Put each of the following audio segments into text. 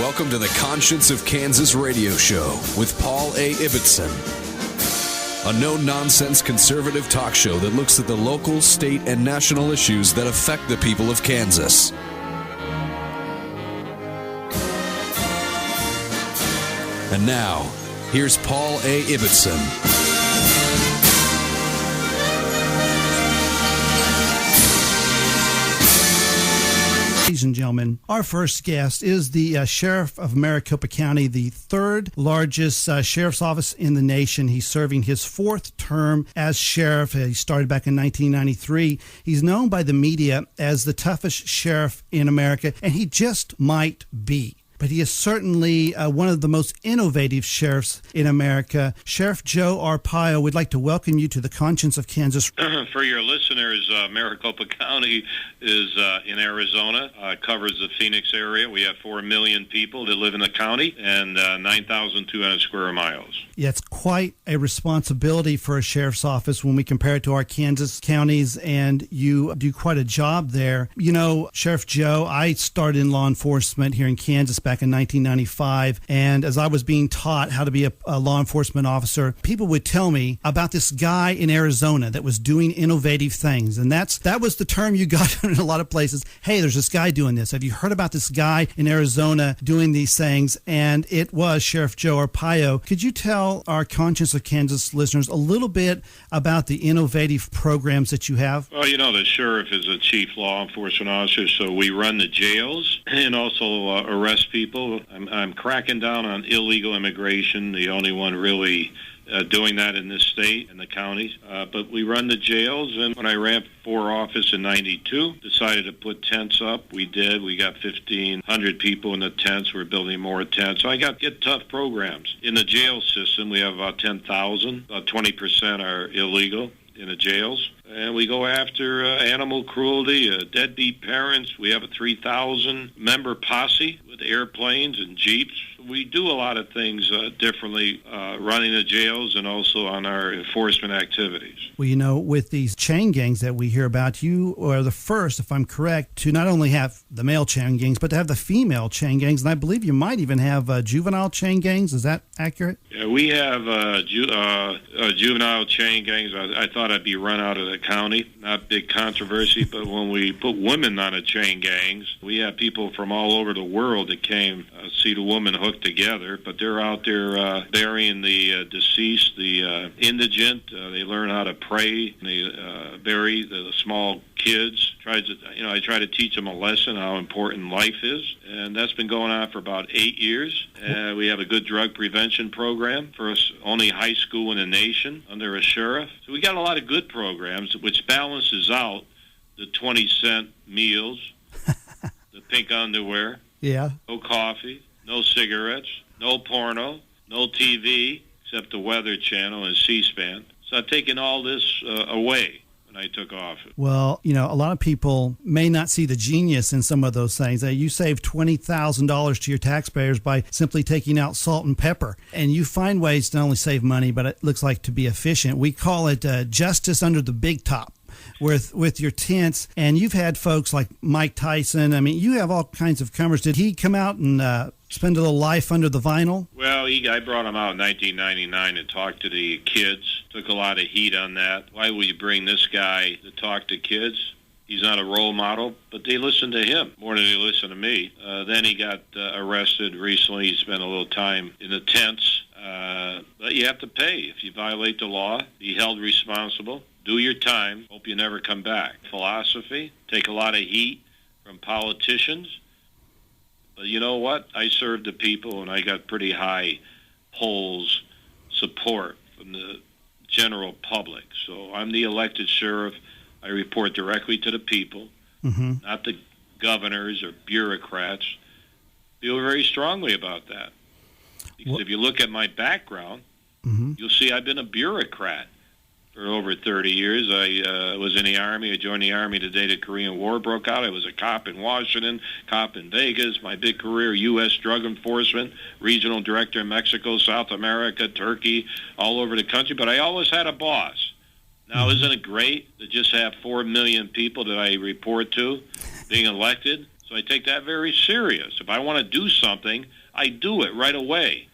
Welcome to the Conscience of Kansas radio show with Paul A. Ibbetson. A no-nonsense conservative talk show that looks at the local, state, and national issues that affect the people of Kansas. And now, here's Paul A. Ibbetson. Ladies and gentlemen, our first guest is the Sheriff of Maricopa County, the third largest sheriff's office in the nation. He's serving his fourth term as sheriff. He started back in 1993. He's known by the media as the toughest sheriff in America, and he just might be. But he is certainly one of the most innovative sheriffs in America. Sherrif Joe Arpaio, we'd like to welcome you to the Conscience of Kansas. For your listeners, Maricopa County is in Arizona, covers the Phoenix area. We have 4 million people that live in the county and 9,200 square miles. Yeah, it's quite a responsibility for a sheriff's office when we compare it to our Kansas counties, and you do quite a job there. You know, Sheriff Joe, I started in law enforcement here in Kansas back in 1995, and as I was being taught how to be a law enforcement officer, people would tell me about this guy in Arizona that was doing innovative things, and that was the term you got in a lot of places. Hey, there's this guy doing this. Have you heard about this guy in Arizona doing these things? And it was Sherrif Joe Arpaio. Could you tell our Conscience of Kansas listeners a little bit about the innovative programs that you have? Well, you know, the sheriff is a chief law enforcement officer, so we run the jails and also arrest people. I'm cracking down on illegal immigration, the only one really doing that in this state and the counties. But we run the jails, and when I ran for office in 92, decided to put tents up. We did. We got 1,500 people in the tents. We're building more tents. So I get tough programs. In the jail system, we have about 10,000. About 20% are illegal in the jails. And we go after animal cruelty, deadbeat parents. We have a 3,000-member posse with airplanes and jeeps. We do a lot of things differently running the jails and also on our enforcement activities. Well, you know, with these chain gangs that we hear about, you are the first, if I'm correct, to not only have the male chain gangs, but to have the female chain gangs. And I believe you might even have juvenile chain gangs. Is that accurate? Yeah, we have juvenile chain gangs. I thought I'd be run out of the county. Not big controversy, but when we put women on the chain gangs, we have people from all over the world that came see the woman hooked together, but they're out there burying the deceased, the indigent. They learn how to pray. They bury the small kids. I try to teach them a lesson how important life is, and that's been going on for about 8 years. We have a good drug prevention program, first only high school in the nation under a sheriff. So we got a lot of good programs, which balances out the 20-cent meals, the pink underwear, no coffee, no cigarettes, no porno, no TV, except the Weather Channel and C-SPAN. So I've taken all this away when I took office. Well, you know, a lot of people may not see the genius in some of those things. You save $20,000 to your taxpayers by simply taking out salt and pepper. And you find ways to not only save money, but it looks like to be efficient. We call it justice under the big top with your tents. And you've had folks like Mike Tyson. I mean, you have all kinds of comers. Did he come out and spend a little life under the vinyl? Well, I brought him out in 1999 to talk to the kids. Took a lot of heat on that. Why would you bring this guy to talk to kids? He's not a role model, but they listen to him more than they listen to me. Then he got arrested recently. He spent a little time in the tents. But you have to pay. If you violate the law, be held responsible. Do your time. Hope you never come back. Philosophy. Take a lot of heat from politicians. But you know what? I served the people, and I got pretty high polls support from the general public. So I'm the elected sheriff. I report directly to the people, not the governors or bureaucrats. Feel very strongly about that. Because if you look at my background, you'll see I've been a bureaucrat for over 30 years. I was in the Army. I joined the Army the day the Korean War broke out. I was a cop in Washington, cop in Vegas. My big career, U.S. Drug Enforcement, regional director in Mexico, South America, Turkey, all over the country. But I always had a boss. Now, isn't it great to just have 4 million people that I report to being elected? So I take that very serious. If I want to do something, I do it right away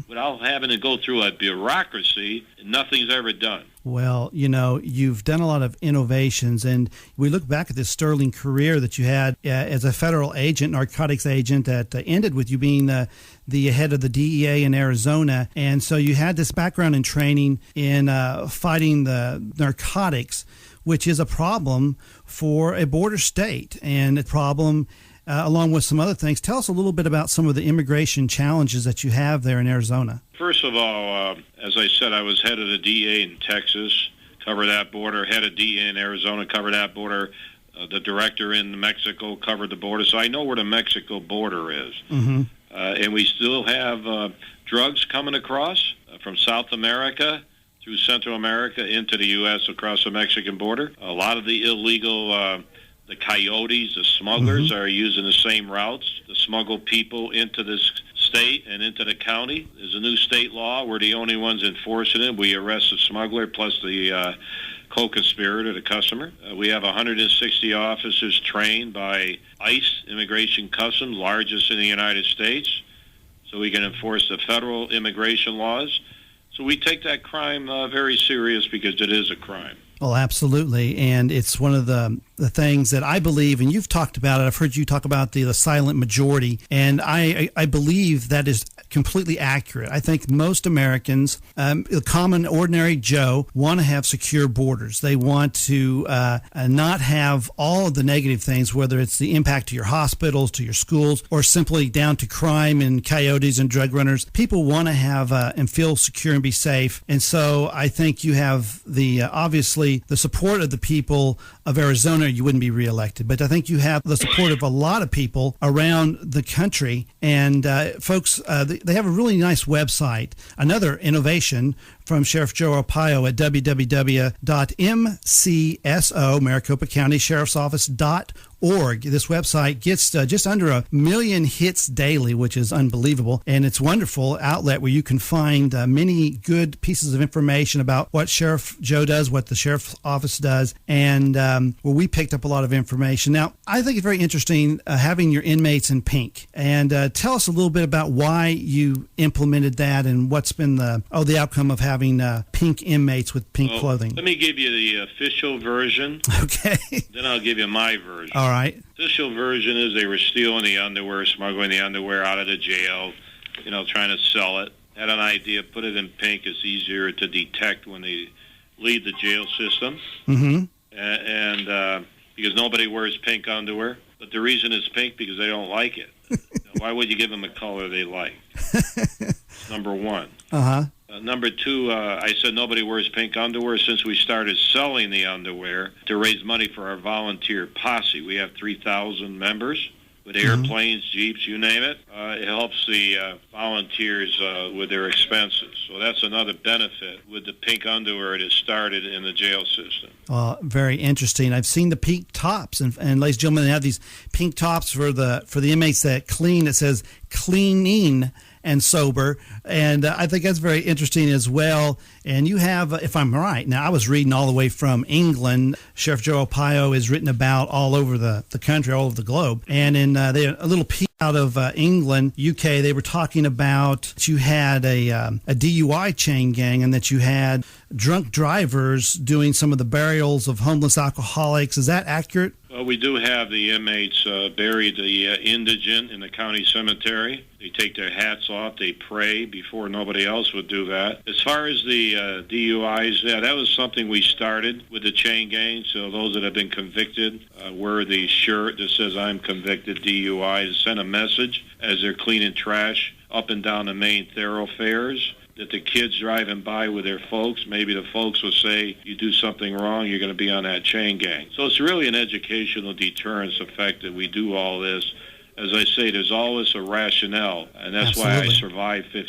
without having to go through a bureaucracy, and nothing's ever done. Well, you've done a lot of innovations, and we look back at this sterling career that you had as a federal agent, narcotics agent, that ended with you being the head of the DEA in Arizona. And so you had this background and training in fighting the narcotics, which is a problem for a border state and a problem along with some other things. Tell us a little bit about some of the immigration challenges that you have there in Arizona. First of all, as I said, I was head of the DEA in Texas, covered that border, head of DEA in Arizona, covered that border. The director in Mexico covered the border, so I know where the Mexico border is. And we still have drugs coming across from South America through Central America into the U.S. across the Mexican border. A lot of the illegal the coyotes, the smugglers are using the same routes to smuggle people into this state and into the county. There's a new state law. We're the only ones enforcing it. We arrest the smuggler plus the co-conspirator, the customer. We have 160 officers trained by ICE, Immigration Customs, largest in the United States, so we can enforce the federal immigration laws. So we take that crime very serious because it is a crime. Well, absolutely. And it's one of the things that I believe, and you've talked about it, I've heard you talk about the silent majority, and I believe that is completely accurate. I think most Americans, the common ordinary Joe, want to have secure borders. They want to not have all of the negative things, whether it's the impact to your hospitals, to your schools, or simply down to crime and coyotes and drug runners. People want to have and feel secure and be safe. And so I think you have obviously the support of the people of Arizona. You wouldn't be reelected, but I think you have the support of a lot of people around the country. And folks, they have a really nice website. Another innovation from Sheriff Joe Arpaio at www.mcso, Maricopa County Sheriff's Office.org. This website gets just under 1 million hits daily, which is unbelievable. And it's a wonderful outlet where you can find many good pieces of information about what Sheriff Joe does, what the Sheriff's Office does, and where we picked up a lot of information. Now, I think it's very interesting having your inmates in pink. And tell us a little bit about why you implemented that and what's been the outcome of having pink inmates with pink clothing. Let me give you the official version. Okay. Then I'll give you my version. All right. Official version is they were stealing the underwear, smuggling the underwear out of the jail, trying to sell it. Had an idea, put it in pink. It's easier to detect when they leave the jail system. And because nobody wears pink underwear. But the reason it's pink because they don't like it. Why would you give them a color they like? Number one. Number two, I said nobody wears pink underwear since we started selling the underwear to raise money for our volunteer posse. We have 3,000 members with airplanes, Jeeps, you name it. It helps the volunteers with their expenses. So that's another benefit with the pink underwear that started in the jail system. Very interesting. I've seen the pink tops, and ladies and gentlemen, they have these pink tops for the inmates that clean. It says cleaning and sober, and I think that's very interesting as well. And you have, if I'm right, now I was reading all the way from England. Sheriff Joe Arpaio is written about all over the country, all over the globe. And in a little piece out of England, UK, they were talking about that you had a DUI chain gang and that you had drunk drivers doing some of the burials of homeless alcoholics. Is that accurate? Well, we do have the inmates bury the indigent in the county cemetery. They take their hats off. They pray before nobody else would do that. As far as the DUIs, that was something we started with the chain gang. So those that have been convicted wear the shirt that says I'm convicted DUI to send a message as they're cleaning trash up and down the main thoroughfares. That the kids driving by with their folks, maybe the folks will say, you do something wrong, you're going to be on that chain gang. So it's really an educational deterrence effect that we do all this. As I say, there's always a rationale, and that's Absolutely. Why I survived 15